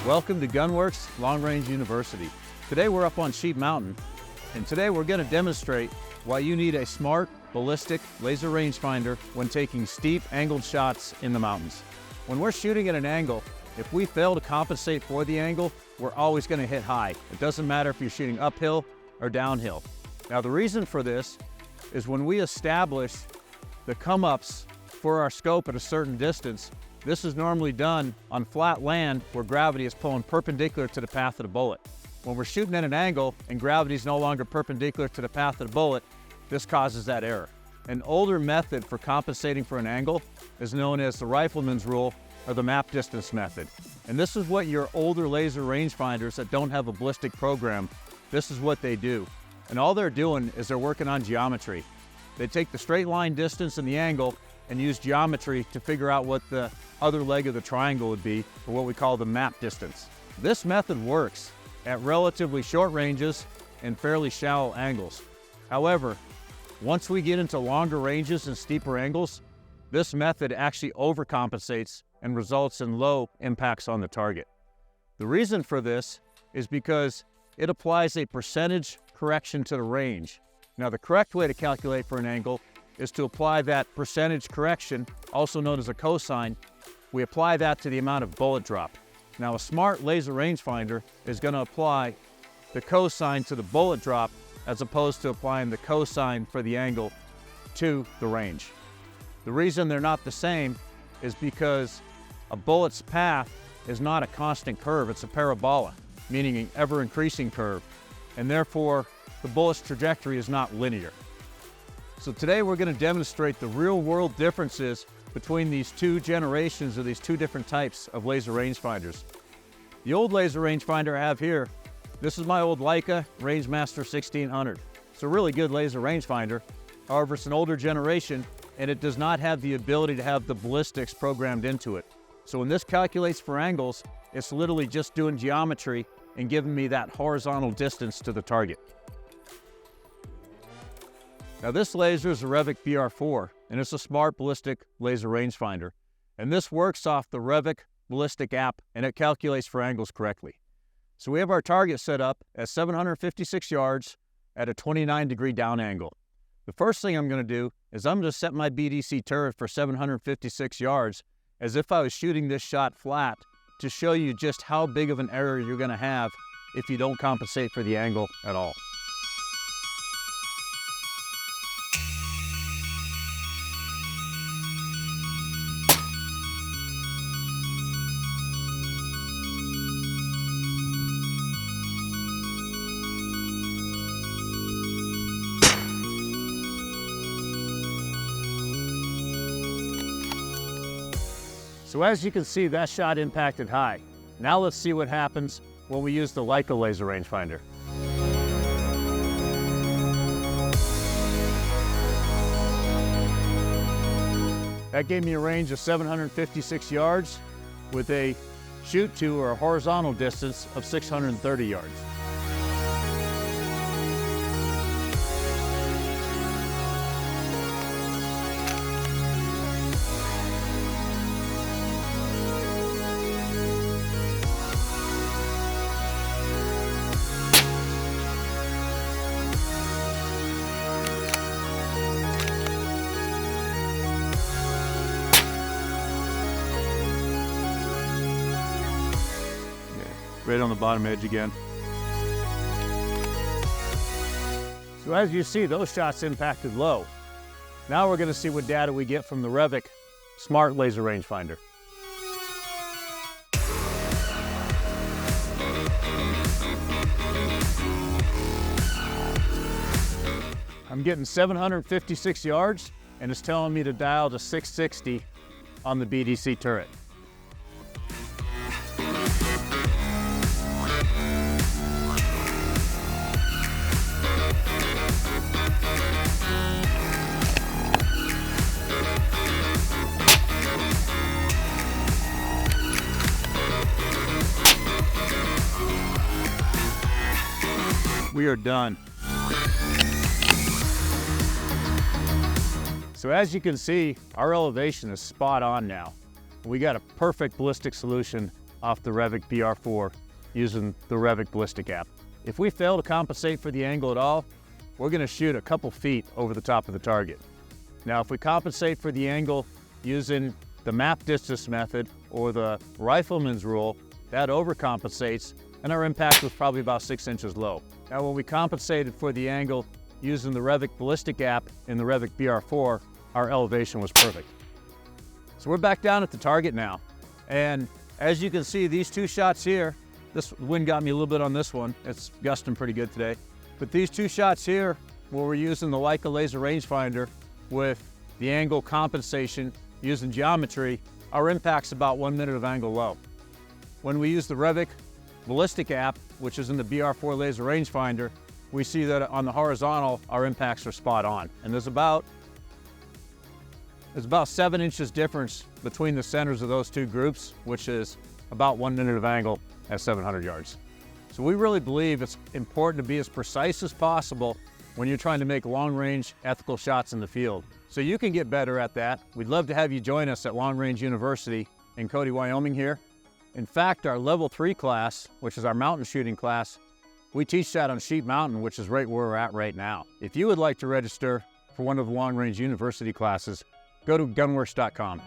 Welcome to Gunworks Long Range University. Today we're up on Sheep Mountain, and today we're going to demonstrate why you need a smart ballistic laser rangefinder when taking steep angled shots in the mountains. When we're shooting at an angle, if we fail to compensate for the angle, we're always going to hit high. It doesn't matter if you're shooting uphill or downhill. Now the reason for this is when we establish the come-ups for our scope at a certain distance, this is normally done on flat land where gravity is pulling perpendicular to the path of the bullet. When we're shooting at an angle and gravity is no longer perpendicular to the path of the bullet, this causes that error. An older method for compensating for an angle is known as the rifleman's rule or the map distance method. And this is what your older laser rangefinders that don't have a ballistic program, this is what they do. And all they're doing is they're working on geometry. They take the straight line distance and the angle and use geometry to figure out what the other leg of the triangle would be, or what we call the map distance. This method works at relatively short ranges and fairly shallow angles. However, once we get into longer ranges and steeper angles, this method actually overcompensates and results in low impacts on the target. The reason for this is because it applies a percentage correction to the range. Now, the correct way to calculate for an angle is to apply that percentage correction, also known as a cosine. We apply that to the amount of bullet drop. Now, a smart laser rangefinder is going to apply the cosine to the bullet drop as opposed to applying the cosine for the angle to the range. The reason they're not the same is because a bullet's path is not a constant curve, it's a parabola, meaning an ever-increasing curve, and therefore the bullet's trajectory is not linear. So today we're going to demonstrate the real-world differences between these two generations of these two different types of laser rangefinders. The old laser rangefinder I have here, this is my old Leica Rangemaster 1600. It's a really good laser rangefinder. However, it's an older generation and it does not have the ability to have the ballistics programmed into it. So when this calculates for angles, it's literally just doing geometry and giving me that horizontal distance to the target. Now this laser is a Revic BR4, and it's a smart ballistic laser rangefinder. And this works off the Revic ballistic app, and it calculates for angles correctly. So we have our target set up at 756 yards at a 29-degree down angle. The first thing I'm going to do is I'm going to set my BDC turret for 756 yards as if I was shooting this shot flat to show you just how big of an error you're going to have if you don't compensate for the angle at all. So as you can see, that shot impacted high. Now let's see what happens when we use the Leica laser rangefinder. That gave me a range of 756 yards with a shoot to or a horizontal distance of 630 yards. Right on the bottom edge again. So as you see, those shots impacted low. Now we're going to see what data we get from the Revic Smart Laser Rangefinder. I'm getting 756 yards, and it's telling me to dial to 660 on the BDC turret. We are done. So as you can see, our elevation is spot on now. We got a perfect ballistic solution off the Revic BR4 using the Revic Ballistic app. If we fail to compensate for the angle at all, we're going to shoot a couple feet over the top of the target. Now, if we compensate for the angle using the map distance method or the rifleman's rule, that overcompensates, and our impact was probably about 6 inches low. Now, when we compensated for the angle using the Revic Ballistic app in the Revic BR4, our elevation was perfect. So we're back down at the target now. And as you can see, these two shots here, this wind got me a little bit on this one. It's gusting pretty good today. But these two shots here, where we're using the Leica laser rangefinder with the angle compensation using geometry, our impact's about 1 minute of angle low. When we use the Revic Ballistic app, which is in the BR4 laser rangefinder, we see that on the horizontal, our impacts are spot on. And there's about 7 inches difference between the centers of those two groups, which is about 1 minute of angle at 700 yards. So we really believe it's important to be as precise as possible when you're trying to make long-range ethical shots in the field. So you can get better at that. We'd love to have you join us at Long Range University in Cody, Wyoming here. In fact, our level 3 class, which is our mountain shooting class, we teach that on Sheep Mountain, which is right where we're at right now. If you would like to register for one of the Long Range University classes, go to gunworks.com.